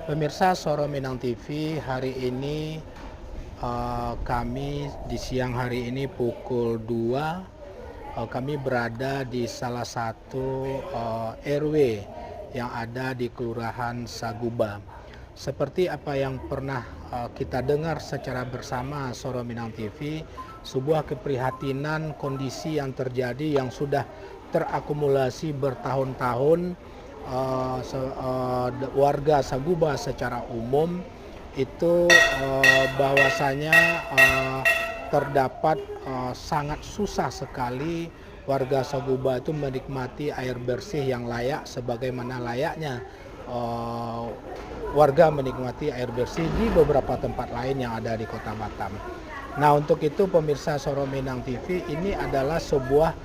Pemirsa Soro Minang TV, hari ini kami di siang hari ini pukul 2 kami berada di salah satu RW yang ada di Kelurahan Saguba. Seperti apa yang pernah kita dengar secara bersama Soro Minang TV, sebuah keprihatinan kondisi yang terjadi yang sudah terakumulasi bertahun-tahun. Warga Saguba secara umum itu bahwasanya terdapat sangat susah sekali warga Saguba itu menikmati air bersih yang layak sebagaimana layaknya warga menikmati air bersih di beberapa tempat lain yang ada di Kota Batam. Nah, untuk itu pemirsa Soro Minang TV, ini adalah sebuah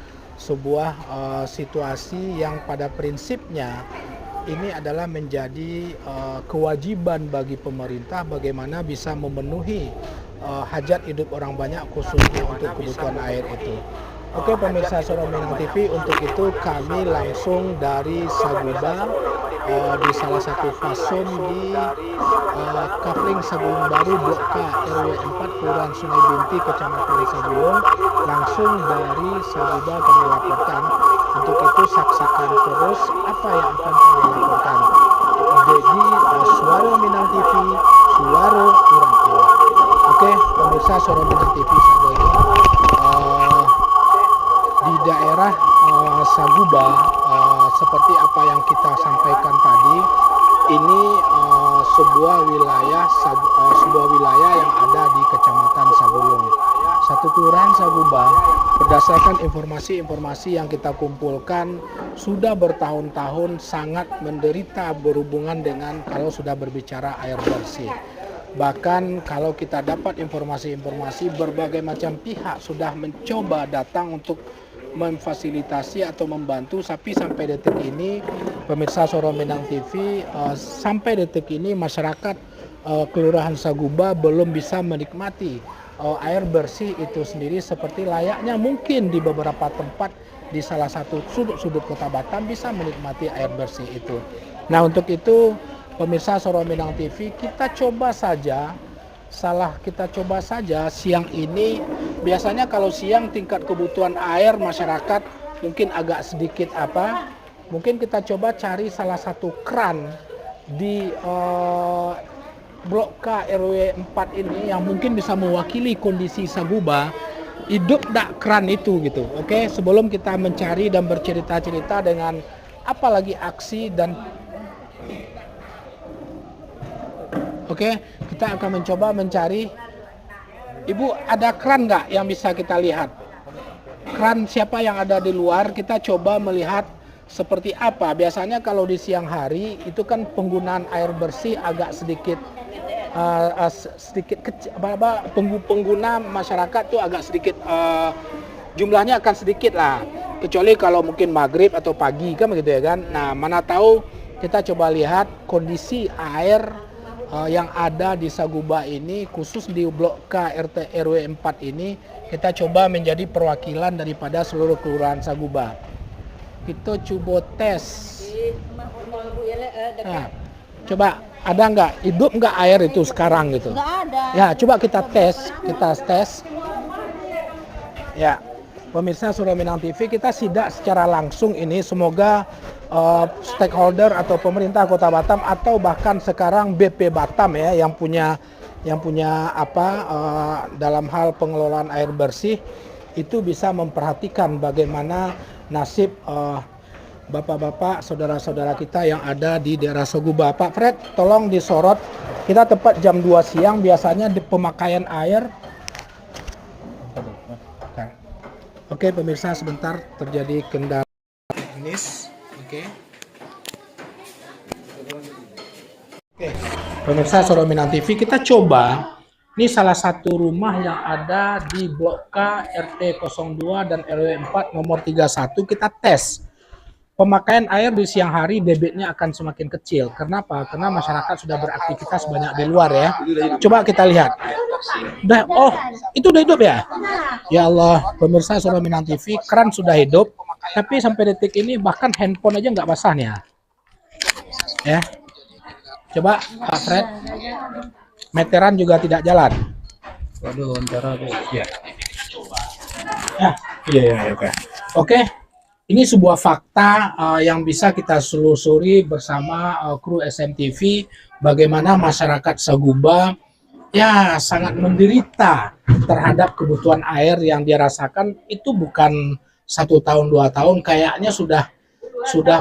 situasi yang pada prinsipnya ini adalah menjadi kewajiban bagi pemerintah bagaimana bisa memenuhi hajat hidup orang banyak khususnya untuk kebutuhan air itu. Oke pemirsa Soro Minang TV, untuk itu kami langsung dari Saguba di salah satu fasum di Kafling Saguling Baru Blok K RW 4 Kelurahan Sungai Binti Kecamatan Sabulung. Langsung dari Saguba kami laporkan. Untuk itu saksikan terus apa yang akan kami laporkan. Jadi Suara Minang TV, Suara Orang Tua. Oke pemirsa Soro Minang TV sadaya. Di daerah Saguba, seperti apa yang kita sampaikan tadi, ini sebuah wilayah yang ada di Kecamatan Sabulung, satu kelurahan Saguba. Berdasarkan informasi yang kita kumpulkan, sudah bertahun-tahun sangat menderita berhubungan dengan kalau sudah berbicara air bersih. Bahkan kalau kita dapat informasi berbagai macam pihak sudah mencoba datang untuk memfasilitasi atau membantu, tapi sampai detik ini pemirsa Soro Minang TV, sampai detik ini masyarakat Kelurahan Saguba belum bisa menikmati air bersih itu sendiri seperti layaknya mungkin di beberapa tempat di salah satu sudut-sudut Kota Batam bisa menikmati air bersih itu. Nah, untuk itu pemirsa Soro Minang TV, kita coba saja siang ini. Biasanya kalau siang tingkat kebutuhan air masyarakat mungkin agak sedikit mungkin kita coba cari salah satu kran di Blok K RW 4 ini yang mungkin bisa mewakili kondisi Saguba. Hidup dak kran itu gitu. Oke, sebelum kita mencari dan bercerita-cerita dengan apalagi aksi dan oke, kita akan mencoba mencari. Ibu, ada kran nggak yang bisa kita lihat? Kran siapa yang ada di luar, kita coba melihat seperti apa. Biasanya kalau di siang hari itu kan penggunaan air bersih agak sedikit kecil, pengguna masyarakat tuh agak sedikit jumlahnya akan sedikit lah. Kecuali kalau mungkin maghrib atau pagi kan begitu ya kan. Nah, mana tahu kita coba lihat kondisi air yang ada di Saguba ini, khusus di Blok K RT RW 4 ini, kita coba menjadi perwakilan daripada seluruh kelurahan Saguba. Kita coba tes. Nah, coba ada nggak, hidup nggak air itu sekarang gitu? Nggak ada. Ya, coba kita tes. Ya, pemirsa Soro Minang TV, kita sidak secara langsung ini. Semoga stakeholder atau pemerintah Kota Batam atau bahkan sekarang BP Batam ya yang punya dalam hal pengelolaan air bersih itu bisa memperhatikan bagaimana nasib bapak-bapak, saudara-saudara kita yang ada di daerah Saguba. Pak Fred, tolong disorot. Kita tepat jam 2 siang biasanya di pemakaian air. Oke, pemirsa, sebentar terjadi kendala teknis. Oke, pemirsa Soro Minang TV, kita coba. Ini salah satu rumah yang ada di Blok K RT 02 dan RW 4 nomor 31. Kita tes. Pemakaian air di siang hari debitnya akan semakin kecil. Kenapa? Karena masyarakat sudah beraktivitas banyak di luar ya. Coba kita lihat. Itu udah hidup ya? Ya Allah, pemirsa Soro Minang TV, keran sudah hidup. Tapi sampai detik ini bahkan handphone aja nggak basah nih ya. Coba Pak Fred, meteran juga tidak jalan. Waduh, antara Bu. Ya. Iya, oke. Oke, ini sebuah fakta yang bisa kita selusuri bersama kru SMTV, bagaimana masyarakat Saguba ya sangat menderita terhadap kebutuhan air yang dia rasakan itu bukan 1 tahun 2 tahun, kayaknya sudah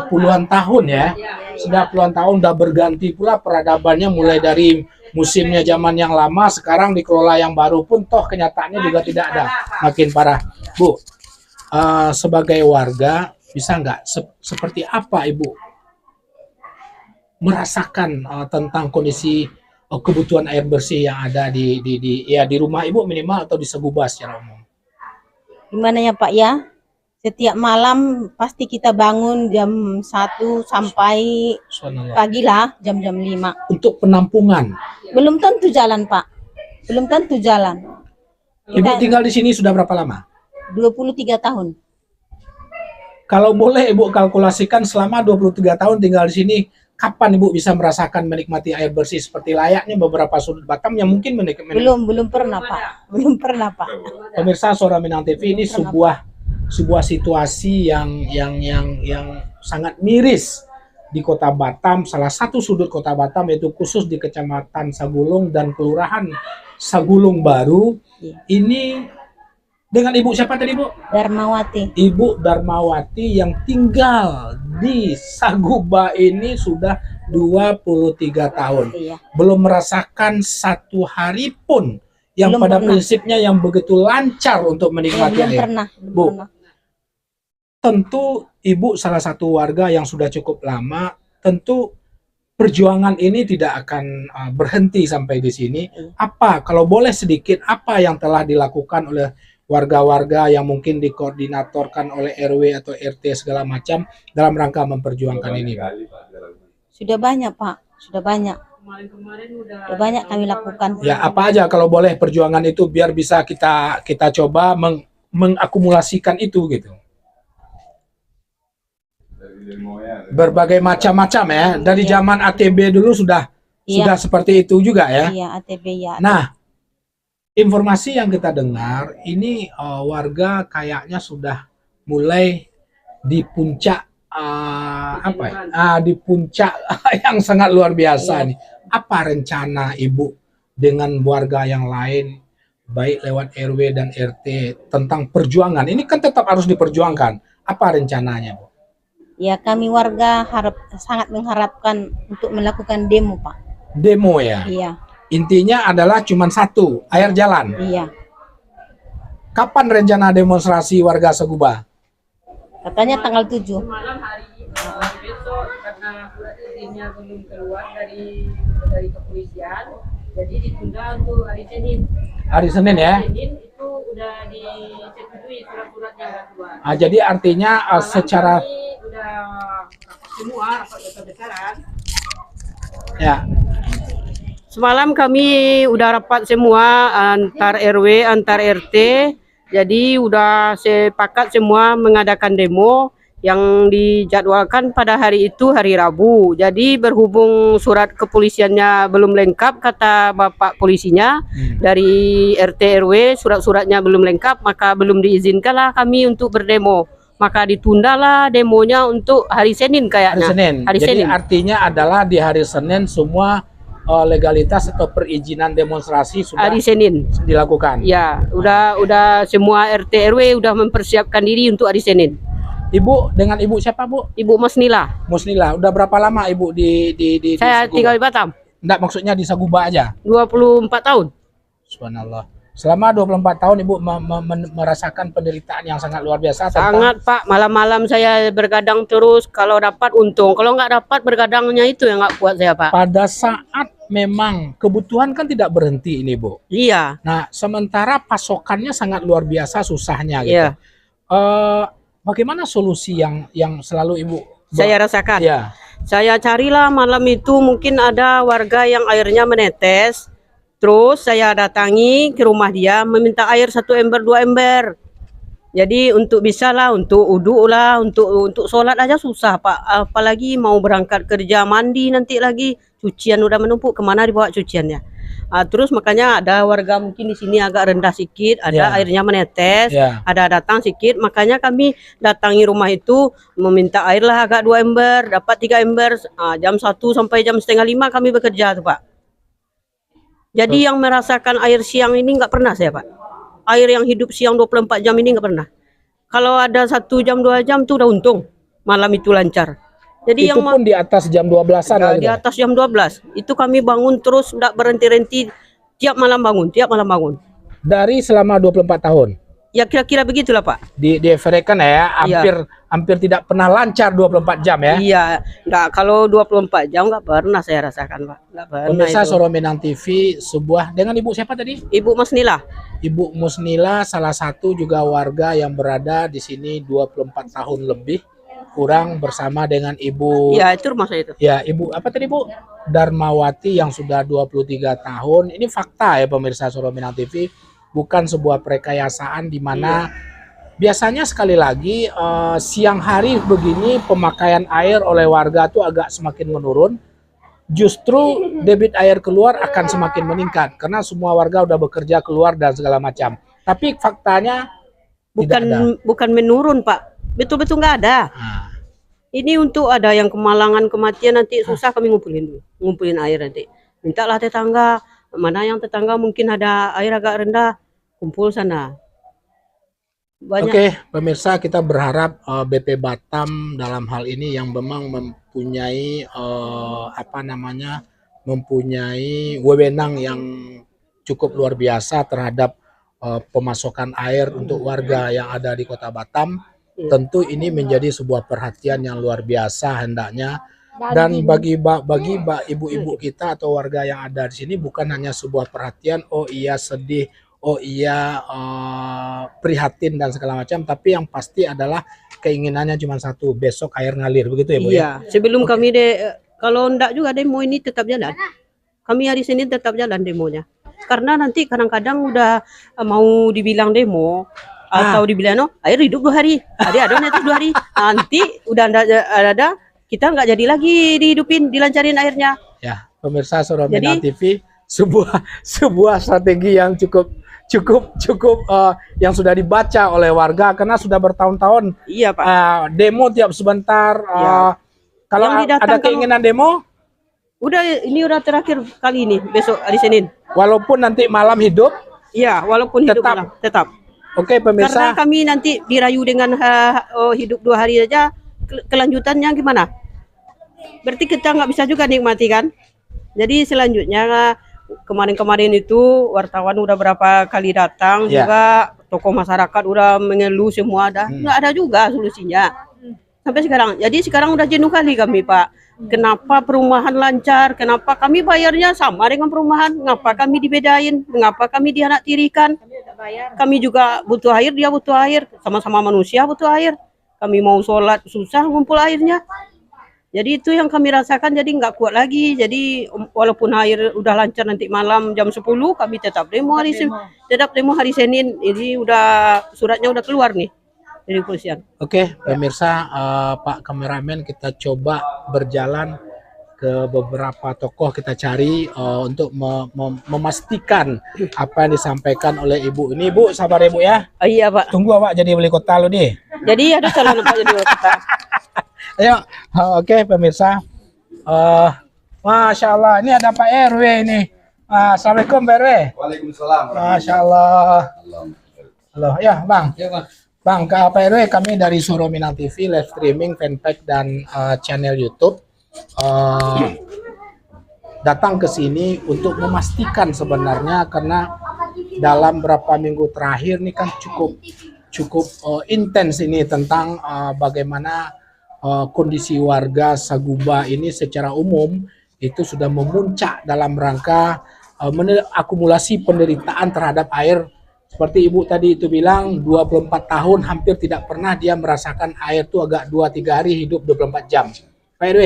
puluhan tahun ya, sudah puluhan tahun, udah berganti pula peradabannya, mulai dari musimnya zaman yang lama, sekarang dikelola yang baru pun toh kenyataannya juga tidak ada, makin parah. Bu, sebagai warga bisa nggak seperti apa Ibu merasakan tentang kondisi kebutuhan air bersih yang ada di rumah Ibu minimal atau di Saguba secara umum? Gimana ya Pak ya? Setiap malam pasti kita bangun jam 1 sampai Subhanallah. pagi lah jam-jam 5. Untuk penampungan, Belum tentu jalan Pak. Belum tentu jalan. Ibu tinggal di sini sudah berapa lama? 23 tahun. Kalau boleh Ibu kalkulasikan selama 23 tahun tinggal di sini, kapan Ibu bisa merasakan menikmati air bersih seperti layaknya beberapa sudut Batam yang mungkin menikmati? Belum pernah Pak. Belum pernah Pak. Pemirsa Suara Minang TV, ini sebuah situasi yang sangat miris di Kota Batam, salah satu sudut Kota Batam, yaitu khusus di Kecamatan Sagulung dan Kelurahan Sagulung Baru. Iya. Ini dengan Ibu siapa tadi, Bu? Darmawati. Ibu Darmawati yang tinggal di Saguba ini sudah 23 tahun. Iya. Belum merasakan satu hari pun yang Belum pada pernah. prinsipnya yang begitu lancar untuk menikmati Belum air. pernah. Bu. Pernah. Tentu Ibu salah satu warga yang sudah cukup lama, tentu perjuangan ini tidak akan berhenti sampai di sini. Iya. Apa, kalau boleh sedikit, apa yang telah dilakukan oleh warga-warga yang mungkin dikoordinatorkan oleh RW atau RT segala macam dalam rangka memperjuangkan ini, Pak? Sudah banyak Pak. Sudah banyak. Sudah banyak kami lakukan. Ya, apa aja kalau boleh perjuangan itu biar bisa kita coba mengakumulasikan itu gitu. Berbagai macam-macam ya. Dari Iya. zaman ATB dulu sudah Iya. seperti itu juga ya. Iya, ATB ya. Nah, informasi yang kita dengar ini warga kayaknya sudah mulai di puncak apa ya? Di puncak yang sangat luar biasa Iya. nih. Apa rencana Ibu dengan warga yang lain baik lewat RW dan RT tentang perjuangan? Ini kan tetap harus diperjuangkan. Apa rencananya, Bu? Ya, kami warga sangat mengharapkan untuk melakukan demo, Pak. Demo ya. Iya, Intinya adalah cuma satu, air jalan. iya. Kapan rencana demonstrasi warga Saguba? Katanya tanggal 7. Malam hari besok karena surat izinnya belum keluar dari kepolisian, jadi ditunda untuk hari Senin. Hari Senin ya. Senin itu udah disetujui surat-suratnya udah keluar. Jadi artinya Malam secara kami udah semua rapat besar-besaran. ya. Semalam kami udah rapat semua antar RW, antar RT. Jadi udah sepakat semua mengadakan demo yang dijadwalkan pada hari itu hari Rabu. Jadi berhubung surat kepolisiannya belum lengkap kata Bapak polisinya dari RT RW, surat-suratnya belum lengkap, maka belum diizinkanlah kami untuk berdemo. Maka ditundalah demonya untuk hari Senin Hari kayaknya. Senin. Hari Jadi Senin. artinya adalah di hari Senin semua legalitas atau perizinan demonstrasi sudah Hari Senin. dilakukan. Ya, udah semua RT RW udah mempersiapkan diri untuk hari Senin. Ibu dengan Ibu siapa, Bu? Ibu Masnila, Musnila. Udah berapa lama Ibu di saya Saguba? tinggal di Batam, Enggak, maksudnya di Saguba aja. 24 tahun. Subhanallah. Selama 24 tahun Ibu merasakan penderitaan yang sangat luar biasa tentang Sangat Pak, malam-malam saya bergadang terus, kalau dapat untung, kalau nggak dapat bergadangnya itu yang nggak kuat saya Pak. pada saat memang kebutuhan kan tidak berhenti ini, Bu. Iya, Nah, sementara pasokannya sangat luar biasa susahnya gitu. iya, Bagaimana solusi yang selalu Ibu saya rasakan. ya. Saya carilah malam itu mungkin ada warga yang airnya menetes. Terus saya datangi ke rumah dia meminta air 1 ember 2 ember. Jadi untuk bisa lah, untuk uduk lah, untuk sholat aja susah Pak. Apalagi mau berangkat kerja, mandi nanti lagi, cucian udah menumpuk, kemana dibawa cuciannya? Terus makanya ada warga mungkin di sini agak rendah sedikit, ada Ya. airnya menetes, Ya. ada datang sedikit, makanya kami datangi rumah itu meminta air lah agak 2 ember, dapat 3 ember, jam 1 sampai jam setengah 5 kami bekerja tuh Pak. Jadi yang merasakan air siang ini nggak pernah saya Pak. Air yang hidup siang 24 jam ini nggak pernah. Kalau ada 1 jam 2 jam tuh udah untung, malam itu lancar. Jadi Itu pun di atas jam 12-an lah di gitu. atas jam 12 itu kami bangun terus, nggak berhenti-henti, tiap malam bangun. Dari selama 24 tahun. Ya kira-kira begitulah Pak. Di Everekan ya, hampir tidak pernah lancar 24 jam ya. Iya, nggak, kalau 24 jam nggak pernah saya rasakan Pak. Nggak pernah Pemirsa itu. Suara Minang TV, sebuah dengan Ibu siapa tadi? Ibu Mas Nila. Ibu Musnila, salah satu juga warga yang berada di sini 24 tahun lebih kurang bersama dengan Ibu. Ya itu rumah saya itu. Ya, Ibu apa tadi Bu? Darmawati yang sudah 23 tahun. Ini fakta ya pemirsa Suara Minang TV, bukan sebuah perkayasaan di mana biasanya sekali lagi siang hari begini pemakaian air oleh warga tuh agak semakin menurun. Justru debit air keluar akan semakin meningkat karena semua warga udah bekerja keluar dan segala macam. Tapi faktanya tidak ada. Bukan menurun Pak, betul-betul nggak ada. Nah, Ini untuk ada yang kemalangan, kematian nanti susah kami ngumpulin air nanti. Mintalah tetangga, mana yang tetangga mungkin ada air agak rendah, kumpul sana. Banyak. Oke, pemirsa, kita berharap BP Batam dalam hal ini yang memang mempunyai mempunyai wewenang yang cukup luar biasa terhadap pemasokan air untuk warga yang ada di Kota Batam. Tentu ini menjadi sebuah perhatian yang luar biasa hendaknya. Dan bagi ibu-ibu kita atau warga yang ada di sini bukan hanya sebuah perhatian, oh iya sedih, oh iya prihatin dan segala macam, tapi yang pasti adalah keinginannya cuma satu, besok air ngalir, begitu ya Bu? Iya, sebelum kami kalau enggak juga demo ini tetap jalan. Kami hari Senin tetap jalan demonya. Karena nanti kadang-kadang udah mau dibilang demo atau dibilang air hidup 2 hari, ada itu 2 hari, nanti udah ada kita nggak jadi lagi dihidupin, dilancarin airnya. Ya, pemirsa Suara Minang TV, sebuah strategi yang cukup yang sudah dibaca oleh warga karena sudah bertahun-tahun. Iya Pak. Demo tiap sebentar. Kalau ada keinginan demo, ini udah terakhir kali ini, besok hari Senin. walaupun nanti malam hidup. Iya, walaupun hidup malam tetap. Oke pemirsa. Karena kami nanti dirayu dengan hidup 2 hari aja, kelanjutannya gimana? Berarti kita nggak bisa juga nikmati kan? Jadi selanjutnya kemarin-kemarin itu wartawan udah berapa kali datang juga, tokoh masyarakat udah mengeluh semua, nggak ada juga solusinya sampai sekarang. Jadi sekarang udah jenuh kali kami Pak. Kenapa perumahan lancar? Kenapa kami bayarnya sama dengan perumahan? Ngapa kami dibedain? Mengapa kami dianaktirikan? Kami juga butuh air, dia butuh air, sama-sama manusia butuh air. Kami mau sholat susah ngumpul airnya. Jadi itu yang kami rasakan, jadi nggak kuat lagi. Jadi walaupun air udah lancar nanti malam jam 10, kami tetap demo hari Senin. Ini udah suratnya udah keluar nih dari kepolisian. Oke, pemirsa, Pak kameramen, kita coba berjalan ke beberapa tokoh, kita cari untuk memastikan apa yang disampaikan oleh Ibu. Ini Bu, sabar ya Bu ya. Iya Pak. Tunggu Pak jadi wali kota lo deh. Jadi ada calon Pak jadi wali kota. Ayo, oke pemirsa. Masya Allah, ini ada Pak RW ini. Assalamualaikum Pak RW. Waalaikumsalam. Masya Allah. Halo, ya Bang. Ya, Bang. Bang, ke Pak RW, kami dari Suara Minang TV, live streaming, fanpage dan channel YouTube. Datang ke sini untuk memastikan sebenarnya karena dalam beberapa minggu terakhir ini kan cukup intens ini tentang bagaimana kondisi warga Saguba ini secara umum itu sudah memuncak dalam rangka akumulasi penderitaan terhadap air. Seperti Ibu tadi itu bilang 24 tahun hampir tidak pernah dia merasakan air itu agak 2-3 hari hidup 24 jam. Pak RW,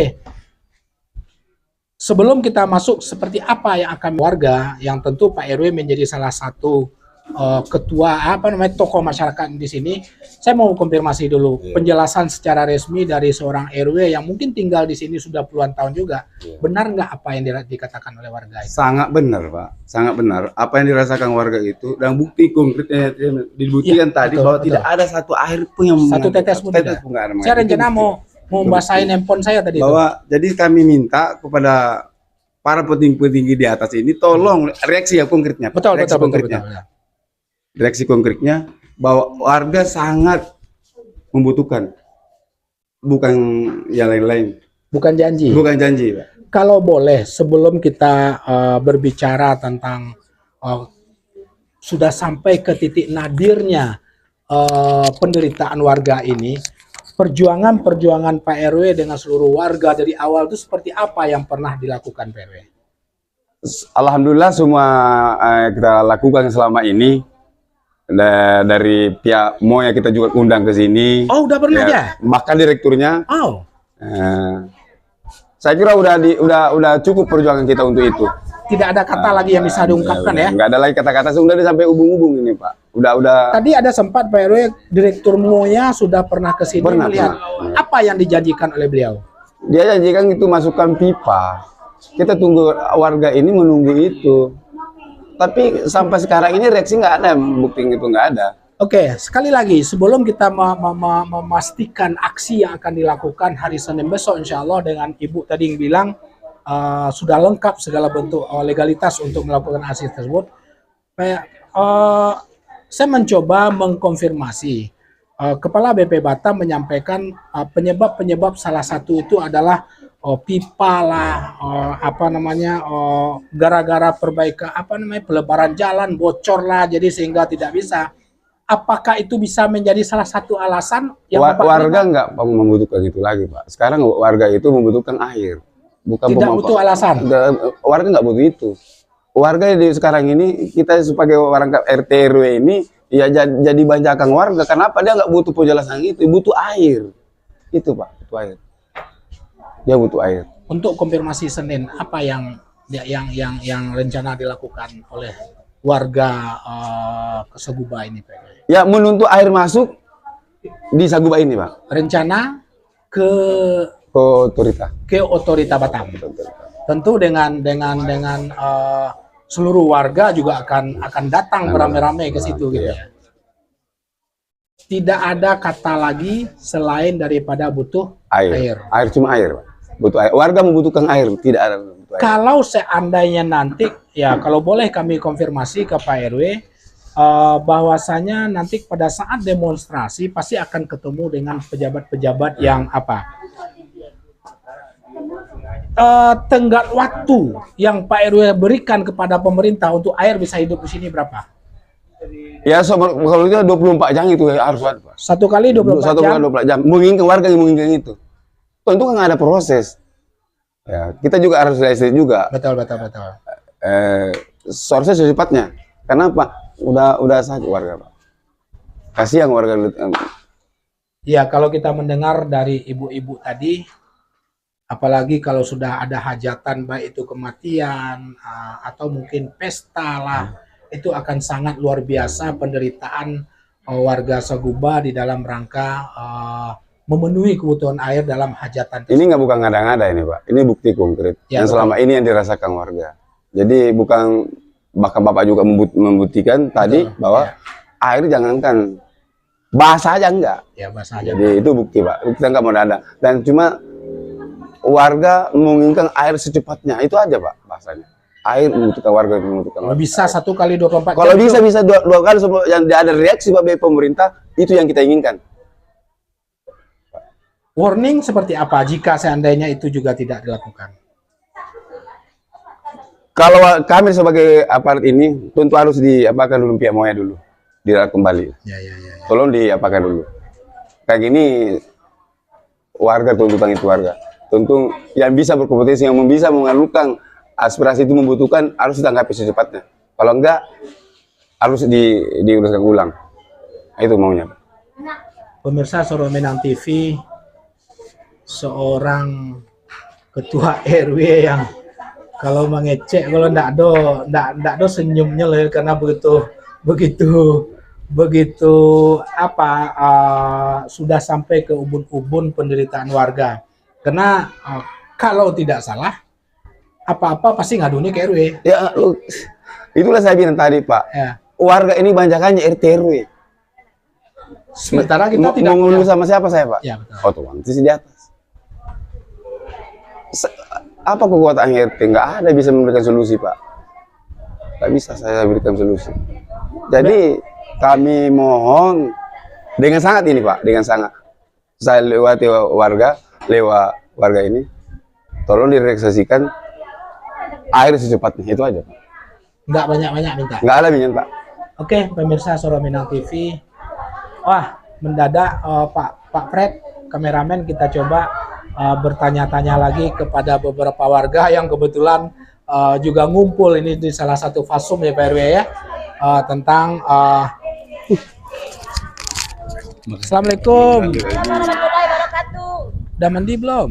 sebelum kita masuk seperti apa yang akan warga, yang tentu Pak RW menjadi salah satu ketua apa namanya tokoh masyarakat di sini, saya mau konfirmasi dulu penjelasan secara resmi dari seorang RW yang mungkin tinggal di sini sudah puluhan tahun juga. Benar nggak apa yang dikatakan oleh warga itu? Sangat benar, Pak. Sangat benar. Apa yang dirasakan warga itu dan bukti konkretnya dibuktikan tadi betul, bahwa betul. tidak ada satu air pun yang Satu tetes pun tidak. nggak ada. Saya rencana mau basahin handphone saya tadi bahwa jadi kami minta kepada para petinggi-petinggi di atas ini tolong reaksi yang konkretnya. Pak. Betul, Reaksi betul, konkretnya. betul. Reaksi konkretnya bahwa warga sangat membutuhkan, bukan yang lain-lain, Bukan janji. bukan janji, Pak. Kalau boleh, sebelum kita berbicara tentang sudah sampai ke titik nadirnya penderitaan warga ini, perjuangan Pak RW dengan seluruh warga dari awal itu seperti apa yang pernah dilakukan Pak RW? Alhamdulillah semua kita lakukan selama ini. Dari pihak Moya kita juga undang ke sini. Oh, udah pernah ya? Bahkan direkturnya. Oh, Saya kira udah cukup perjuangan kita untuk itu. tidak ada kata lagi yang bisa diungkapkan ya? Nggak ada lagi kata-kata, sudah sampai ubung-ubung ini, Pak. Udah. Tadi ada sempat Pak RW, Direktur Moya sudah pernah ke sini melihat apa yang dijanjikan oleh beliau. Dia janjikan itu masukkan pipa. Kita tunggu warga ini menunggu itu. Tapi sampai sekarang ini reaksi nggak ada, bukti itu nggak ada. Oke, sekali lagi sebelum kita memastikan aksi yang akan dilakukan hari Senin besok, insya Allah dengan Ibu tadi yang bilang sudah lengkap segala bentuk legalitas untuk melakukan aksi tersebut. Saya mencoba mengkonfirmasi. Kepala BP Batam menyampaikan penyebab salah satu itu adalah pipa lah, gara-gara perbaikan pelebaran jalan bocor lah, jadi sehingga tidak bisa. Apakah itu bisa menjadi salah satu alasan yang warga nggak membutuhkan itu lagi, Pak. Sekarang warga itu membutuhkan air, bukan tidak butuh alasan. Warga nggak butuh itu. Warga di sekarang ini kita sebagai orang RT RW ini ya jadi banjakan warga. Kenapa dia nggak butuh penjelasan itu? Butuh air, itu Pak, butuh air. Dia butuh air. Untuk konfirmasi Senin, apa yang rencana dilakukan oleh warga Saguba ini, Pak? Ya menuntut air masuk di Saguba ini, Pak. Rencana ke otorita Batam. Tentu dengan seluruh warga juga akan datang beramai-ramai ke situ gitu ya. Tidak ada kata lagi selain daripada butuh air. Air cuma air, Pak. Butuh air. Warga membutuhkan air, tidak ada butuh air. Kalau seandainya nanti, ya kalau boleh kami konfirmasi ke Pak RW, bahwasanya nanti pada saat demonstrasi pasti akan ketemu dengan pejabat-pejabat yang tenggat waktu yang Pak RW berikan kepada pemerintah untuk air bisa hidup di sini berapa? Ya, kalau itu 24 jam itu harus ada, Pak. Satu kali 24 jam. 24 jam. Menginginkan warga yang menginginkan itu. Tentu kan ada proses. Ya, kita juga harus realistis juga. Betul. Seharusnya secepatnya. Kenapa? Udah sakit warga, Pak. Kasihan warga. Ya, kalau kita mendengar dari ibu-ibu tadi, apalagi kalau sudah ada hajatan, baik itu kematian atau mungkin pesta lah, itu akan sangat luar biasa penderitaan warga Saguba di dalam rangka memenuhi kebutuhan air dalam hajatan. Ini nggak bukan ngada-ngada ini, Pak. Ini bukti konkret Ya, yang selama ini yang dirasakan warga. Jadi bukan, bahkan Bapak juga membuktikan tadi bahwa air jangankan basah aja enggak. Ya, basah aja. Jadi itu bukti, Pak. Kita nggak mau ada. Dan cuma warga menginginkan air secepatnya. Itu aja, Pak, bahasanya. Air membutuhkan warga, membutuhkan Kalau warga. bisa 1 kali 24 jam. Kalau bisa dua kali, yang ada reaksi Pak pemerintah, itu yang kita inginkan. Warning seperti apa jika seandainya itu juga tidak dilakukan? Kalau kami sebagai aparat ini tentu harus diapakan dulu pihak Moya dulu, dirawat kembali. Ya. Tolong diapakan dulu. Kayak gini warga, tuntutan itu warga. Tentu yang bisa berkompetisi, yang bisa mengalukan aspirasi itu membutuhkan harus ditanggapi secepatnya. Kalau enggak harus diuruskan ulang. Itu maunya. Pemirsa Soro Minang TV, seorang ketua RW yang kalau mengecek, kalau ndak do senyumnya loh, karena begitu begitu apa sudah sampai ke ubun-ubun penderitaan warga. Karena kalau tidak salah apa-apa pasti ngadunya ke RW. Ya, itulah saya bilang tadi Pak. Ya. Warga ini banyakannya RT RW. Sementara kita tidak mau ngulu punya. sama siapa saya Pak? Ya, betul. Otomatis di atas. Apa kekuatan RT? Nggak ada bisa memberikan solusi Pak. Nggak bisa saya berikan solusi. Jadi kami mohon dengan sangat ini Pak, dengan sangat saya lewat warga ini, tolong direalisasikan air secepatnya, itu aja Pak. Nggak banyak-banyak minta. Nggak ada minyak Pak. Oke, pemirsa Suara Minang TV. Wah, mendadak Pak Fred, kameramen, kita coba bertanya-tanya lagi kepada beberapa warga yang kebetulan juga ngumpul ini di salah satu fasum ya Pak RW ya, tentang Assalamualaikum. Warahmatullahi wabarakatuh. Udah mandi belum?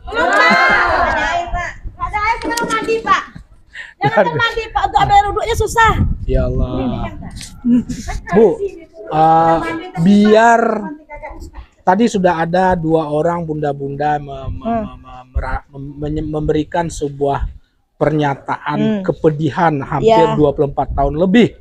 Ada air, Pak. Ada air kalau mandi, Pak. Jangan mandi, Pak. Untuk ambil duduknya susah. Ya Allah. Bu, biar tadi sudah ada 2 orang bunda-bunda memberikan sebuah pernyataan kepedihan hampir 24 tahun lebih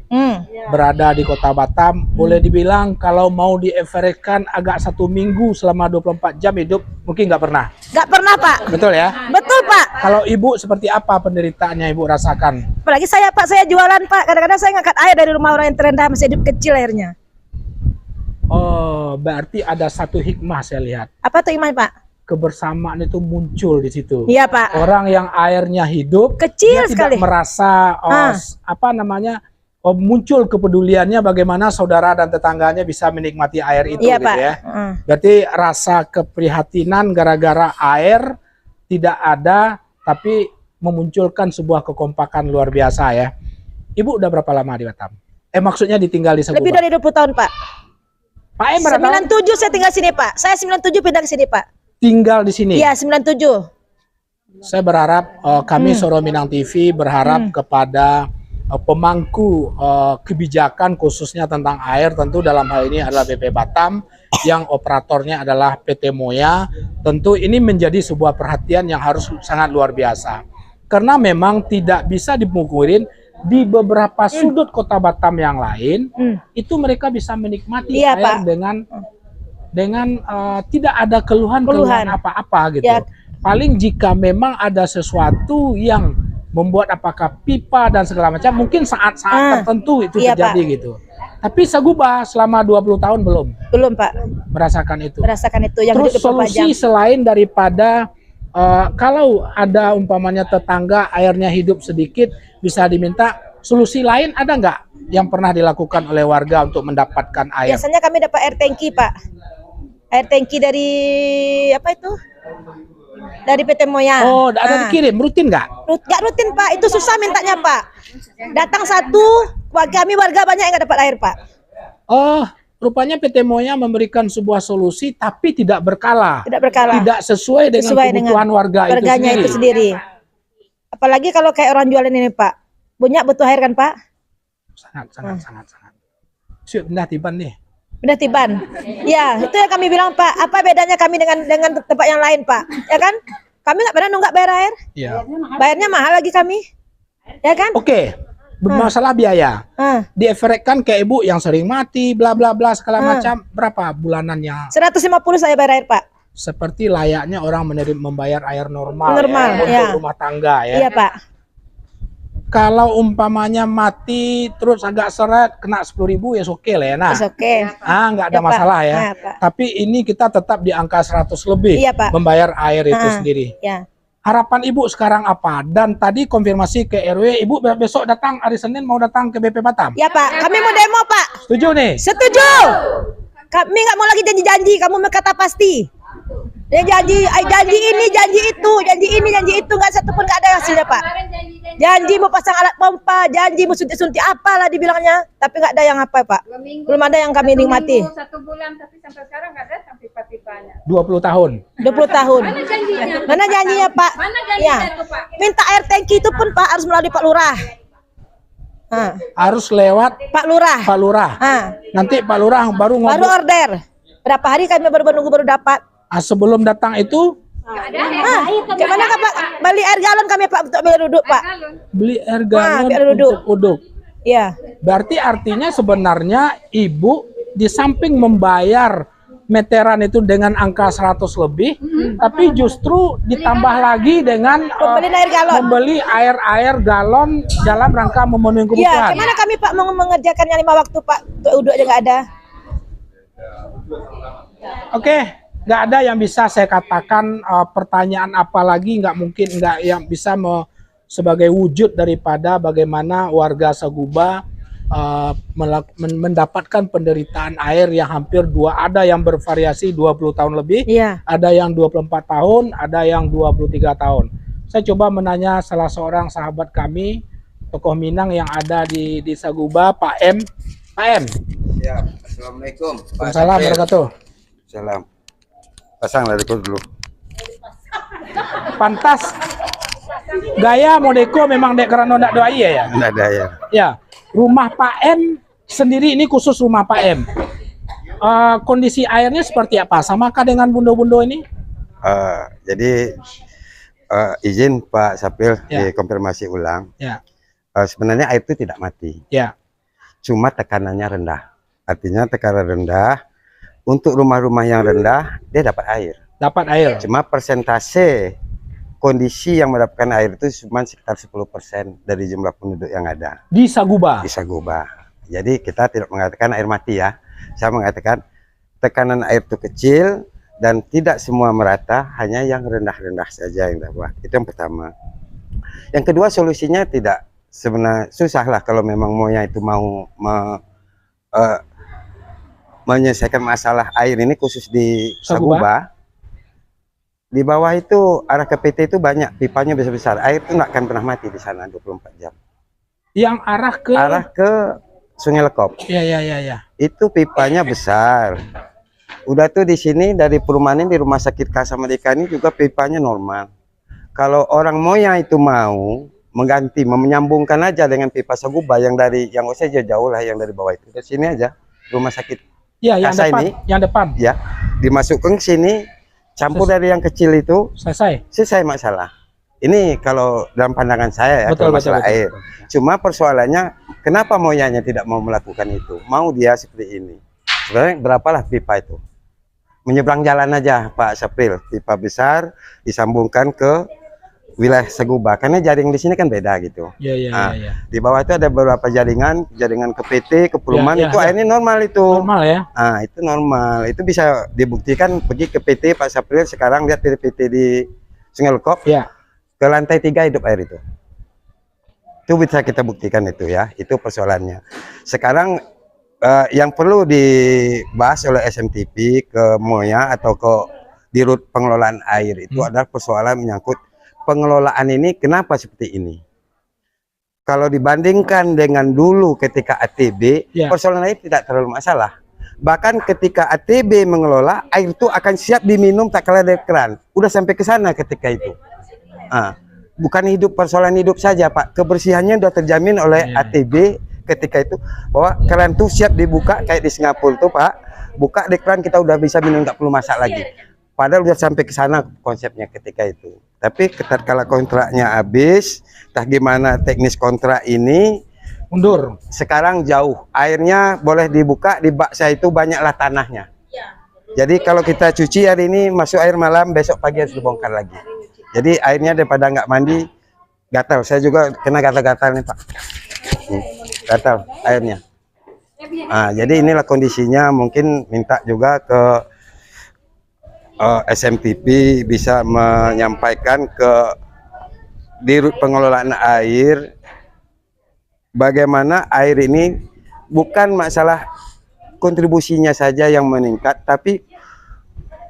berada di Kota Batam. Boleh dibilang kalau mau diefekkan agak 1 minggu selama 24 jam hidup mungkin nggak pernah. Nggak pernah, Pak. Betul ya? Betul, Pak. Kalau ibu seperti apa penderitaannya ibu rasakan? Apalagi saya, Pak. Saya jualan, Pak. Kadang-kadang saya ngangkat air dari rumah orang yang terendah, masih hidup kecil airnya. Oh, berarti ada satu hikmah saya lihat. Apa tuh Iman, Pak? Kebersamaan itu muncul di situ. Iya, Pak. Orang yang airnya hidup Kecil dia sekali. tidak merasa muncul kepeduliannya bagaimana saudara dan tetangganya bisa menikmati air itu Iya, gitu Pak. ya. Berarti rasa keprihatinan gara-gara air tidak ada tapi memunculkan sebuah kekompakan luar biasa ya. Ibu udah berapa lama di Batam? Maksudnya ditinggal di Saguba? Lebih dari 20 tahun, Pak. Pak berapa tahun 97 saya tinggal sini, Pak. Saya 97 pindah ke sini, Pak. tinggal di sini? Iya, 97. Saya berharap kami Suara Minang TV berharap kepada pemangku kebijakan khususnya tentang air, tentu dalam hal ini adalah BP Batam yang operatornya adalah PT Moya. Tentu ini menjadi sebuah perhatian yang harus sangat luar biasa. Karena memang tidak bisa dipungkirin di beberapa sudut Kota Batam yang lain itu mereka bisa menikmati Iya, air Pak. dengan tidak ada keluhan apa-apa gitu. Ya. Paling jika memang ada sesuatu yang membuat apakah pipa dan segala macam mungkin saat-saat tertentu itu Iya, terjadi Pak. gitu. Tapi Saguba selama 20 tahun belum Belum, Pak. merasakan itu. Merasakan itu yang Terus hidup 24 jam. solusi selain daripada kalau ada umpamanya tetangga airnya hidup sedikit bisa diminta, solusi lain ada nggak yang pernah dilakukan oleh warga untuk mendapatkan air? Biasanya kami dapat air tangki, Pak. Air tangki dari apa itu? Dari PT Moya. Oh, ada dikirim, rutin nggak? Nggak rutin, Pak. Itu susah mintanya, Pak. Datang satu, kami warga banyak yang nggak dapat air, Pak. Oh, rupanya PT Moya memberikan sebuah solusi tapi tidak berkala. Tidak berkala. Tidak sesuai dengan kebutuhan warganya itu sendiri. Apalagi kalau kayak orang jualan ini, Pak. Banyak butuh air kan, Pak? Sangat. Siap, pindah tiban nih. Pindah tiban. Ya, itu yang kami bilang, Pak. Apa bedanya kami dengan tempat yang lain, Pak? Ya kan? Kami nggak pernah nunggak bayar air. Iya. Bayarnya mahal lagi kami. Ya kan? Oke. Masalah biaya. Diefekkan ke ibu yang sering mati, bla bla bla segala macam. Berapa bulanannya? 150 saya bayar air, Pak. Seperti layaknya orang membayar air normal, Normal, untuk ya. rumah tangga ya. Iya, Pak. Kalau umpamanya mati terus agak seret kena 10.000 ya oke lah ya. Nah, Oke. nggak ada Ya, Pak. masalah ya. Nah, Pak. Tapi ini kita tetap di angka 100 lebih Iya, Pak. membayar air itu sendiri. Ya. Harapan ibu sekarang apa? Dan tadi konfirmasi ke RW, ibu besok datang hari Senin mau datang ke BP Batam. Ya, Pak. Kami mau demo, Pak. Setuju nih? Setuju. Kami nggak mau lagi janji-janji. Kamu berkata pasti. Ya, janji ini, janji itu, janji itu, nggak satu pun nggak ada hasilnya, Pak. Janji mau pasang alat pompa, janji mau suntik-suntik apalah dibilangnya, tapi nggak ada yang apa, Pak. Belum ada yang kami nikmati. 1 bulan tapi sampai sekarang nggak datang pipa-pipanya. 20 tahun. 20 tahun. Mana janjinya, Pak? Mana janjinya Ya. tuh, Pak? Minta air tangki itu pun, Pak, harus melalui Pak Lurah. harus lewat Pak Lurah. Pak Lurah. Nanti Pak Lurah baru Baru ngobrol. order. Berapa hari kami baru menunggu baru dapat. Sebelum datang itu Gimana Kak, Pak? Beli air galon kami Pak untuk biar duduk Pak. beli air galon biar duduk. untuk uduk. Iya. Berarti artinya sebenarnya ibu di samping membayar meteran itu dengan angka 100 lebih, tapi justru ditambah lagi dengan Membeli air galon. membeli air galon dalam rangka memenuhi Iya, kebutuhan. gimana kami Pak mau mengerjakannya 5 waktu Pak? Untuk uduk aja nggak ada. Oke, nggak ada yang bisa saya katakan pertanyaan apa lagi, nggak mungkin nggak yang bisa sebagai wujud daripada bagaimana warga Saguba mendapatkan penderitaan air yang hampir ada yang bervariasi 20 tahun lebih, Iya. ada yang 24 tahun, ada yang 23 tahun. Saya coba menanya salah seorang sahabat kami, tokoh Minang yang ada di Saguba, Pak M. Pak M. Ya, assalamualaikum. Waalaikumsalam warahmatuh. Salam. Pasang dari dulu. Pantas gaya modeko memang dek karena ndak doa ya. Tidak ada ya. Ya, rumah Pak M sendiri ini khusus rumah Pak M. Kondisi airnya seperti apa? Samakah dengan bundo-bundo ini? Jadi izin Pak Sapil Ya. dikonfirmasi ulang. Ya, Sebenarnya air itu tidak mati, ya, cuma tekanannya rendah. Artinya tekanan rendah. Untuk rumah-rumah yang rendah dia dapat air. dapat air. Cuma persentase kondisi yang mendapatkan air itu cuma sekitar 10% dari jumlah penduduk yang ada Di Saguba. di Saguba. Jadi kita tidak mengatakan air mati ya. Saya mengatakan tekanan air itu kecil dan tidak semua merata, hanya yang rendah-rendah saja yang dapat. Itu yang pertama. Yang kedua, solusinya tidak sebenarnya susah lah kalau memang Moya itu mau menyelesaikan masalah air ini khusus di Saguba. Di bawah itu arah ke PT itu banyak pipanya besar-besar. Air itu nggak akan pernah mati di sana 24 jam. Yang arah ke Sungai Lekop. ya. Itu pipanya besar. Udah tuh di sini dari perumahan ini, di Rumah Sakit Kasa Merdeka ini juga pipanya normal. Kalau orang Moya itu mau menyambungkan aja dengan pipa Saguba yang nggak usah jauh-jauh lah, yang dari bawah itu ke sini aja Rumah Sakit Ya, yang Kasa depan, ini, yang depan. ya, dimasukkan ke sini, campur dari yang kecil itu, selesai masalah. Ini kalau dalam pandangan saya ya, Betul, kalau masalah betul. air. Cuma persoalannya kenapa Moyanya tidak mau melakukan itu? Mau dia seperti ini. Sebenarnya berapalah pipa itu? Menyeberang jalan aja Pak Sapril, pipa besar disambungkan ke wilayah Saguba, karena jaring di sini kan beda gitu. Ya. Di bawah itu ada beberapa jaringan ke PT, ke perumahan, itu airnya normal itu. Normal ya. Itu normal. Itu bisa dibuktikan, pergi ke PT Pak Sapril sekarang, lihat PT di Sungai Lekop. Ya. Ke lantai 3 hidup air itu. Itu bisa kita buktikan itu ya. Itu persoalannya. Sekarang yang perlu dibahas oleh SMTP ke Moya atau ke Dirut Pengelolaan Air itu adalah persoalan menyangkut pengelolaan ini kenapa seperti ini. Kalau dibandingkan dengan dulu ketika ATB, persoalan air tidak terlalu masalah. Bahkan ketika ATB mengelola, air itu akan siap diminum tak kalah dari keran. Udah sampai ke sana ketika itu. Bukan persoalan hidup saja Pak, kebersihannya sudah terjamin oleh ATB ketika itu, bahwa keran itu siap dibuka kayak di Singapura tuh Pak. Buka di keran kita udah bisa minum, nggak perlu masak lagi. Padahal udah sampai ke sana konsepnya ketika itu. Tapi ketika kontraknya habis, entah gimana teknis kontrak ini mundur. Sekarang jauh, airnya boleh dibuka, di bak saya itu banyaklah tanahnya. Jadi kalau kita cuci hari ini masuk air malam, besok pagi harus dibongkar lagi. Jadi airnya daripada nggak mandi gatal. Saya juga kena gatal-gatal nih Pak. Gatal airnya. Jadi inilah kondisinya. Mungkin minta juga ke SMTP bisa menyampaikan ke Dirut Pengelolaan Air bagaimana air ini bukan masalah kontribusinya saja yang meningkat, tapi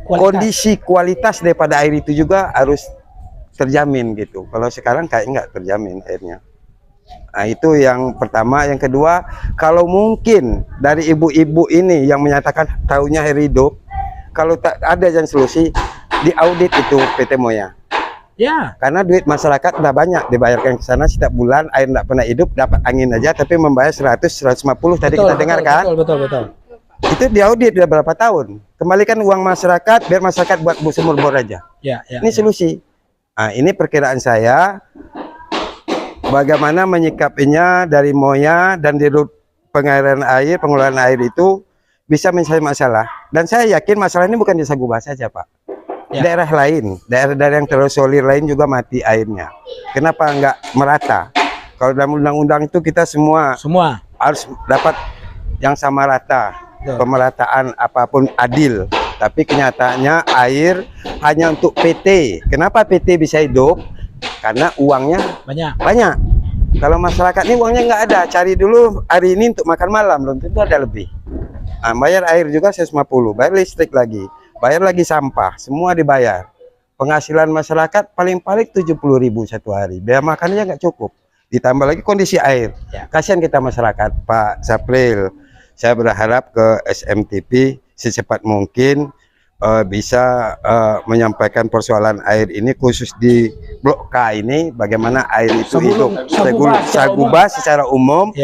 kondisi kualitas daripada air itu juga harus terjamin gitu. Kalau sekarang kayak nggak terjamin airnya. Itu yang pertama. Yang kedua, kalau mungkin dari ibu-ibu ini yang menyatakan tahunya air hidup, kalau tak ada jalan solusi, diaudit itu PT Moya. Ya, Karena duit masyarakat udah banyak dibayarkan ke sana setiap bulan, air nggak pernah hidup, dapat angin aja, tapi membayar 100-150 tadi kita dengar kan? Betul. Itu diaudit udah berapa tahun. Kembalikan uang masyarakat, biar masyarakat buat sumur bor aja. Ya. Ini solusi. Nah, ini perkiraan saya. Bagaimana menyikapinya dari Moya dan di pengairan air, pengelolaan air itu bisa menyelesaikan masalah. Dan saya yakin masalah ini bukan di Saguba saja, Pak. Ya. Daerah lain, daerah-daerah yang terisolir lain juga mati airnya. Kenapa nggak merata? Kalau dalam undang-undang itu kita semua harus dapat yang sama rata. Betul. Pemerataan apapun adil. Tapi kenyataannya air hanya untuk PT. Kenapa PT bisa hidup? Karena uangnya banyak. Kalau masyarakat ini uangnya nggak ada, cari dulu hari ini untuk makan malam, belum tentu ada lebih. Nah, bayar air juga 150, bayar listrik lagi, bayar lagi sampah, semua dibayar. Penghasilan masyarakat paling-paling 70.000 satu hari, biaya makannya nggak cukup. Ditambah lagi kondisi air. Kasihan kita masyarakat, Pak Sapril. Saya berharap ke SMTP secepat mungkin bisa menyampaikan persoalan air ini khusus di Blok K ini, bagaimana air itu hidup Saguba secara umum.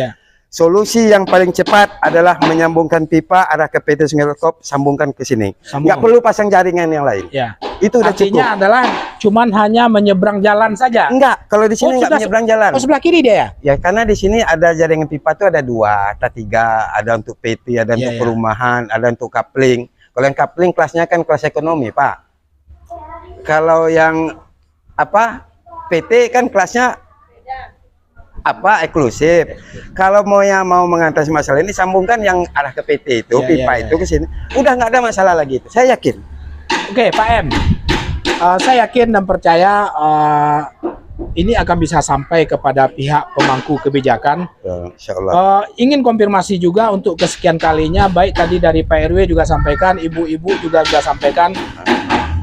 Solusi yang paling cepat adalah menyambungkan pipa arah ke PT Sungai Lekop, sambungkan ke sini. Nggak perlu pasang jaringan yang lain. Itu udah cukup. Artinya adalah cuman hanya menyeberang jalan saja. Enggak, kalau di sini nggak menyeberang jalan. Oh, sebelah kiri dia ya? Ya, karena di sini ada jaringan pipa tuh ada 2 atau 3, ada untuk PT, ada untuk perumahan, ada untuk kapling. Kalau yang kapling kelasnya kan kelas ekonomi, Pak. Kalau yang PT kan kelasnya eksklusif. Kalau mau mengatasi masalah ini, sambungkan yang arah ke PT itu, pipa itu ke sini. Udah nggak ada masalah lagi itu. Saya yakin. Oke, Pak M. Saya yakin dan percaya ini akan bisa sampai kepada pihak pemangku kebijakan. Insya Allah. Ingin konfirmasi juga untuk kesekian kalinya, baik tadi dari Pak RW juga sampaikan, ibu-ibu juga sampaikan,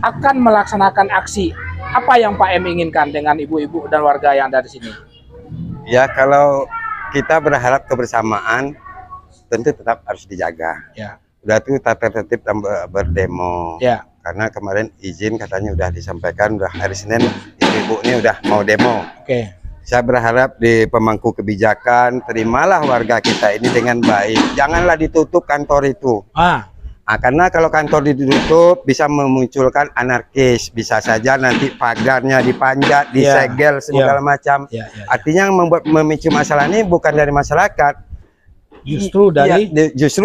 akan melaksanakan aksi. Apa yang Pak M inginkan dengan ibu-ibu dan warga yang ada di sini? Ya, kalau kita berharap kebersamaan, tentu tetap harus dijaga. Udah tuh tata tertib berdemo. Karena kemarin izin katanya udah disampaikan, udah hari Senin ibu-ibu ini udah mau demo. Saya berharap di pemangku kebijakan, terimalah warga kita ini dengan baik. Janganlah ditutup kantor itu. Karena kalau kantor ditutup bisa memunculkan anarkis, bisa saja nanti pagarnya dipanjat, disegel segala macam. Artinya yang memicu masalah ini bukan dari masyarakat, justru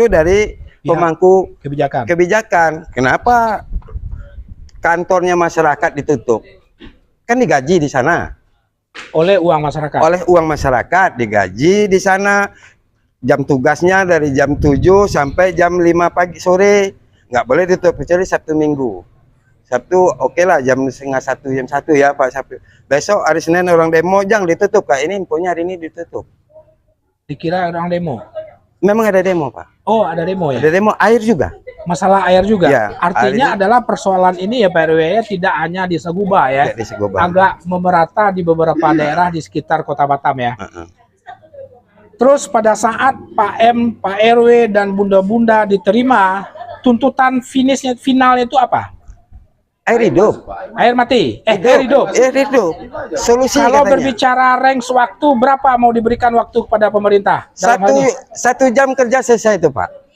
dari pemangku kebijakan. Kenapa kantornya masyarakat ditutup? Kan digaji di sana oleh uang masyarakat. Oleh uang masyarakat digaji di sana. Jam tugasnya dari jam 7 sampai jam 5 pagi sore, nggak boleh ditutup kecuali Sabtu Minggu. Sabtu oke lah jam setengah 1, jam 1 ya Pak Sabtu. Besok hari Senin orang demo jangan ditutup, Kak. Ini infonya hari ini ditutup. Dikira orang demo? Memang ada demo, Pak. Oh, ada demo ya? Ada demo air juga. Masalah air juga. ini Artinya adalah persoalan ini ya Pak RW ya, tidak hanya di Saguba ya. Di Saguba. Agak memerata di beberapa daerah di sekitar Kota Batam ya. Terus pada saat Pak M, Pak RW dan bunda-bunda diterima, tuntutan finalnya itu apa? Air hidup. Air mati. Air hidup. Air hidup. Solusi kalau katanya. Berbicara range waktu, berapa mau diberikan waktu kepada pemerintah? Satu jam kerja selesai itu, Pak.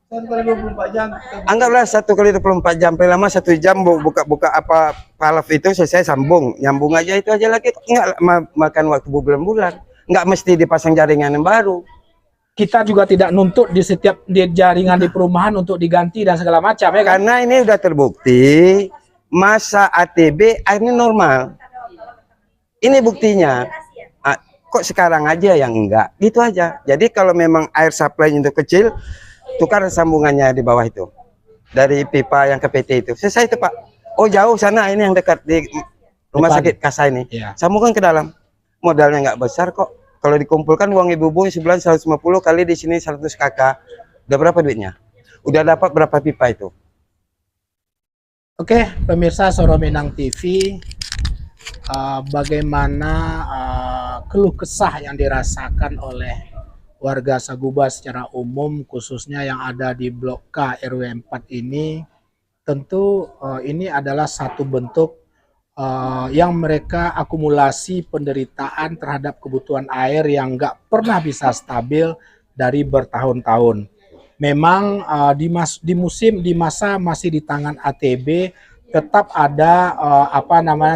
1x24 jam. Anggaplah 1x24 jam, paling lama 1 jam buka apa valve itu selesai, sambung, nyambung aja itu aja lagi. Enggak makan waktu berbulan-bulan. Nggak mesti dipasang jaringan yang baru. Kita juga tidak nuntut di setiap jaringan di perumahan untuk diganti dan segala macam ya kan? Karena ini udah terbukti masa ATB airnya normal. Ini buktinya. Kok sekarang aja yang enggak? Gitu aja. Jadi kalau memang air supply untuk kecil, tukar sambungannya di bawah itu. Dari pipa yang ke PT itu. Selesai itu, Pak. Oh, jauh sana, ini yang dekat di rumah sakit Kasa ini. Sambungkan ke dalam. Modalnya nggak besar kok. Kalau dikumpulkan uang ibu-ibu sebulan 150 kali di sini 100 kakak. Udah berapa duitnya? Udah dapat berapa pipa itu? Oke, pemirsa Soro Minang TV, bagaimana keluh kesah yang dirasakan oleh warga Saguba secara umum, khususnya yang ada di Blok K RW 4 ini, tentu ini adalah satu bentuk yang mereka akumulasi penderitaan terhadap kebutuhan air yang nggak pernah bisa stabil dari bertahun-tahun. Memang di masa masih di tangan ATB tetap ada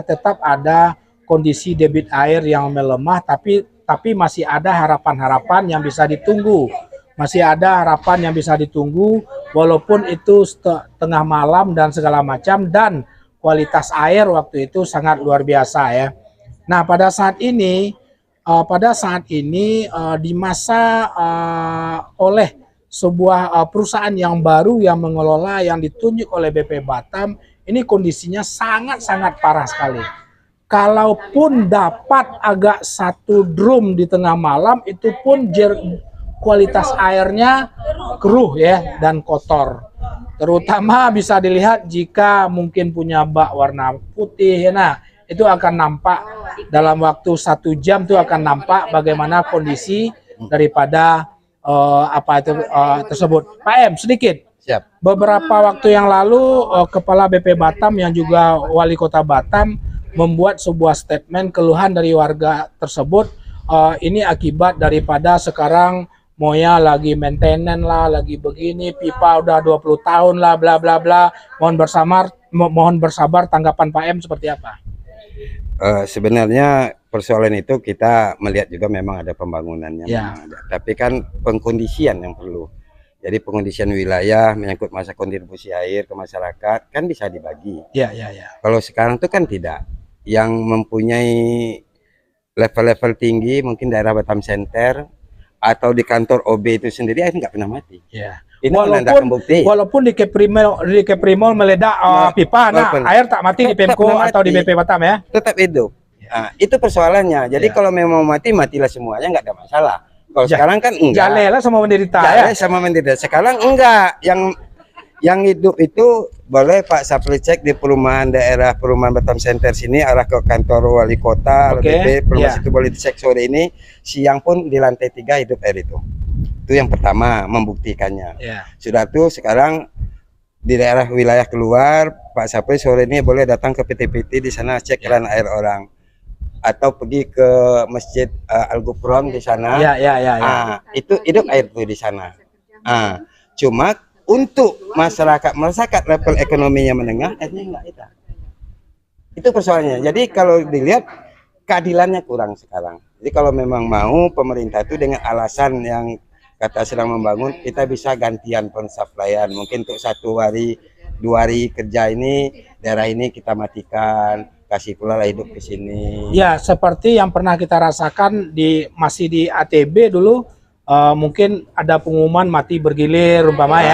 tetap ada kondisi debit air yang melemah, tapi masih ada harapan-harapan yang bisa ditunggu. Masih ada harapan yang bisa ditunggu walaupun itu tengah malam dan segala macam, dan kualitas air waktu itu sangat luar biasa ya. Nah, pada saat ini di masa oleh sebuah perusahaan yang baru yang mengelola, yang ditunjuk oleh BP Batam, ini kondisinya sangat-sangat parah sekali. Kalaupun dapat agak satu drum di tengah malam, itu pun kualitas airnya keruh ya dan kotor. Terutama bisa dilihat jika mungkin punya bak warna putih. Nah, itu akan nampak dalam waktu 1 jam itu akan nampak bagaimana kondisi daripada tersebut. Pak M, sedikit. Siap. Beberapa waktu yang lalu Kepala BP Batam yang juga Wali Kota Batam membuat sebuah statement keluhan dari warga tersebut. Ini akibat daripada sekarang Moya lagi maintenance lah, lagi begini, pipa udah 20 tahun lah, bla bla bla. Mohon bersabar, tanggapan Pak M seperti apa? Sebenarnya persoalan itu kita melihat juga memang ada pembangunannya, Ya. memang ada. Tapi kan pengkondisian yang perlu. Jadi pengkondisian wilayah menyangkut masa kontribusi air ke masyarakat kan bisa dibagi. Ya. Kalau sekarang itu kan tidak. Yang mempunyai level-level tinggi mungkin daerah Batam Center atau di kantor OB itu sendiri air nggak pernah mati. Ya. Ini menandakan bukti. Walaupun di Keprimol meledak pipa, air tak mati di Pemko atau di BP Batam ya? Tetap hidup. Nah, itu persoalannya. Jadi kalau memang matilah semuanya, nggak ada masalah. Kalau sekarang kan enggak. Jale lah sama menderita ya? Sama menderita. Sekarang enggak. Yang hidup itu boleh Pak Sapri cek di perumahan Batam Center sini arah ke kantor wali kota, BP perumahan itu boleh dicek sore ini. Siang pun di lantai 3 hidup air itu. Itu yang pertama, membuktikannya. Sudah tuh sekarang di daerah wilayah keluar, Pak Sapri sore ini boleh datang ke PT-PT di sana cek keran air orang. Atau pergi ke Masjid Al-Gufron di sana. Itu hidup air tuh di sana. Cuma untuk masyarakat level ekonominya menengah, airnya enggak ada. Itu persoalannya. Jadi kalau dilihat keadilannya kurang sekarang. Jadi kalau memang mau pemerintah itu dengan alasan yang kata sedang membangun, kita bisa gantian pensuplaian. Mungkin untuk 1 hari, 2 hari kerja ini, daerah ini kita matikan, kasih pula lah hidup di sini. Ya, seperti yang pernah kita rasakan masih di ATB dulu. Mungkin ada pengumuman mati bergilir umpama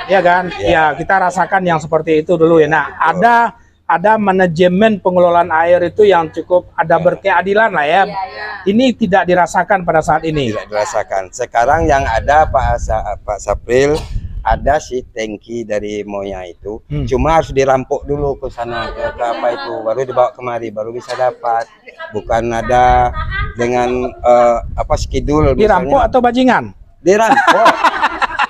ya kan? Ya, kita rasakan yang seperti itu dulu ya. Nah, ada manajemen pengelolaan air itu yang cukup ada berkeadilan lah ya. Ini tidak dirasakan pada saat ini. Tidak dirasakan. Sekarang yang ada Pak Sapril, ada si tangki dari Moya itu, cuma harus dirampok dulu ke sana ke apa itu, baru dibawa kemari, baru bisa dapat. Bukan ada dengan skidul. Dirampok atau bajingan? Dirampok.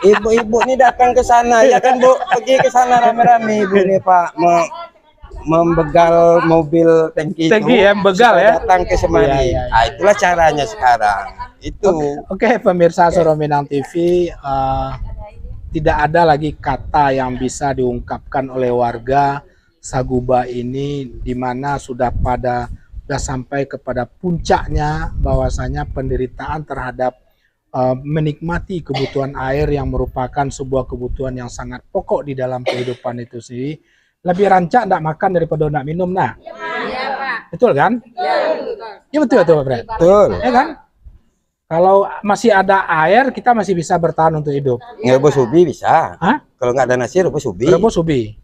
Ibu-ibu ini datang ke sana, ya kan Bu, pergi ke sana rame-rame ibu ini Pak, membegal mobil tangki itu, ya, begal ya, datang ke Semari. Nah, itulah caranya sekarang. Itu. Oke, pemirsa Suara Minang TV. Tidak ada lagi kata yang bisa diungkapkan oleh warga Saguba ini, di mana sudah sampai kepada puncaknya bahwasanya penderitaan terhadap menikmati kebutuhan air yang merupakan sebuah kebutuhan yang sangat pokok di dalam kehidupan itu sendiri. Lebih rancak tidak makan daripada tidak minum. Nah, betul kan? Ya, betul Pak Fred. Betul. Ya kan? Kalau masih ada air, kita masih bisa bertahan untuk hidup. Ngerebus ubi bisa. Hah? Kalau nggak ada nasi, rebus ubi. Rebus ubi.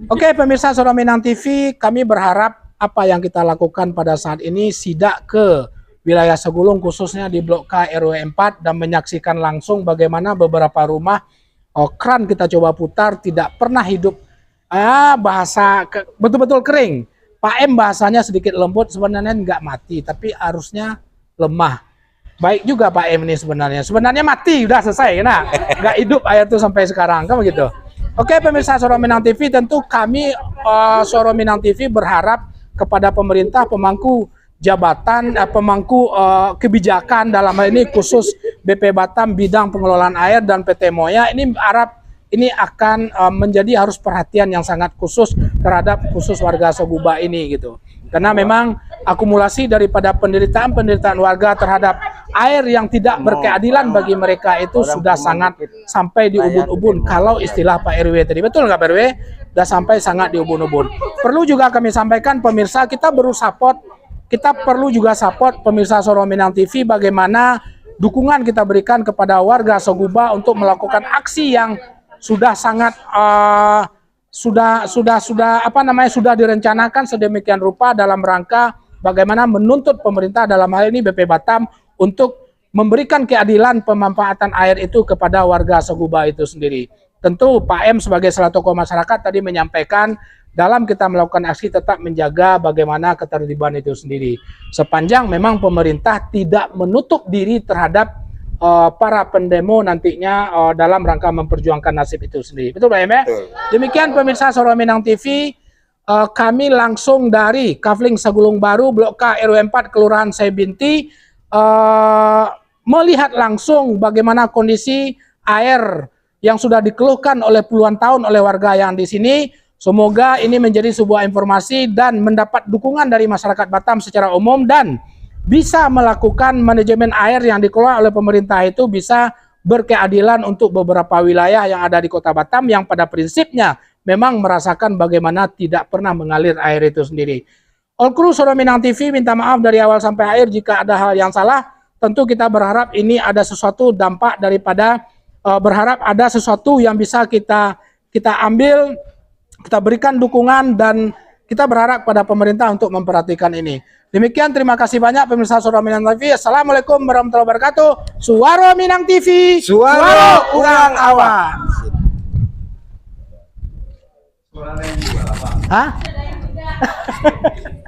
Oke, pemirsa Suara Minang TV, kami berharap apa yang kita lakukan pada saat ini sidak ke wilayah Segulung, khususnya di Blok K RW 4, dan menyaksikan langsung bagaimana beberapa rumah kran kita coba putar tidak pernah hidup. Betul-betul kering. Pak M bahasanya sedikit lembut, sebenarnya nggak mati, tapi arusnya lemah. Baik juga Pak M ini sebenarnya mati, udah selesai, nah nggak hidup air itu sampai sekarang, kan begitu. Oke, pemirsa Suara Minang TV, tentu kami Suara Minang TV berharap kepada pemerintah, pemangku jabatan, pemangku kebijakan dalam hal ini khusus BP Batam bidang pengelolaan air dan PT Moya, ini harap ini akan menjadi harus perhatian yang sangat khusus terhadap khusus warga Soguba ini gitu. Karena memang akumulasi daripada penderitaan warga terhadap air yang tidak berkeadilan bagi mereka itu sudah sangat sampai di ubun-ubun. Kalau istilah Pak RW tadi, betul nggak Pak RW? Sudah sampai sangat di ubun-ubun. Perlu juga kami sampaikan pemirsa, kita perlu juga support pemirsa Suara Minang TV bagaimana dukungan kita berikan kepada warga Soguba untuk melakukan aksi yang sudah sangat sudah direncanakan sedemikian rupa dalam rangka bagaimana menuntut pemerintah dalam hal ini BP Batam untuk memberikan keadilan pemanfaatan air itu kepada warga Soguba itu sendiri. Tentu Pak M sebagai salah tokoh masyarakat tadi menyampaikan dalam kita melakukan aksi tetap menjaga bagaimana ketertiban itu sendiri. Sepanjang memang pemerintah tidak menutup diri terhadap para pendemo nantinya dalam rangka memperjuangkan nasib itu sendiri. Betul Pak M ya? Demikian pemirsa Suara Minang TV, kami langsung dari Kafling Sagulung Baru, Blok K RW 4 Kelurahan Saibinti melihat langsung bagaimana kondisi air yang sudah dikeluhkan oleh puluhan tahun oleh warga yang di sini. Semoga ini menjadi sebuah informasi dan mendapat dukungan dari masyarakat Batam secara umum dan bisa melakukan manajemen air yang dikelola oleh pemerintah itu bisa berkeadilan untuk beberapa wilayah yang ada di Kota Batam yang pada prinsipnya memang merasakan bagaimana tidak pernah mengalir air itu sendiri. All crew Suara Minang TV minta maaf dari awal sampai akhir jika ada hal yang salah. Tentu kita berharap ini ada sesuatu dampak daripada berharap ada sesuatu yang bisa kita ambil, kita berikan dukungan dan kita berharap pada pemerintah untuk memperhatikan ini. Demikian, terima kasih banyak pemirsa Suara Minang TV. Assalamualaikum warahmatullahi wabarakatuh. Suara Minang TV, suara urang awak. Hah?